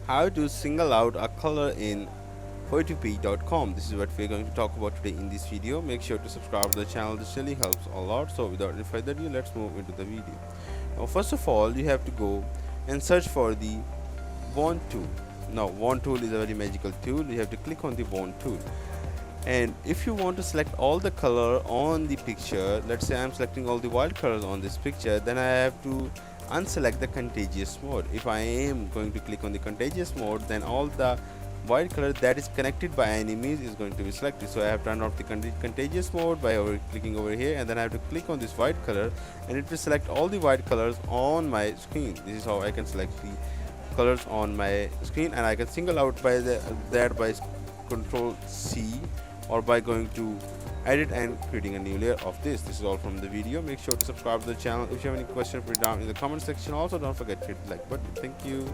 how to single out a color in photopea.com. This is what we're going to talk about today in this video. Make sure to subscribe to the channel. This really helps a lot. So without any further ado, let's move into the video. Now first of all, you have to go and search for the wand tool. Now wand tool is a very magical tool. You have to click on the wand tool, and if you want to select all the color on the picture, let's say I'm selecting all the wild colors on this picture, then I have to unselect the contagious mode. If I am going to click on the contagious mode, then all the white color that is connected by enemies is going to be selected. So I have turned off the contagious mode by clicking over here, and then I have to click on this white color, and it will select all the white colors on my screen. This is how I can select the colors on my screen, and I can single out by that by control C, or by going to edit and creating a new layer of this. This is all from the video. Make sure to subscribe to the channel. If you have any questions, put it down in the comment section. Also, don't forget to hit the like button. Thank you.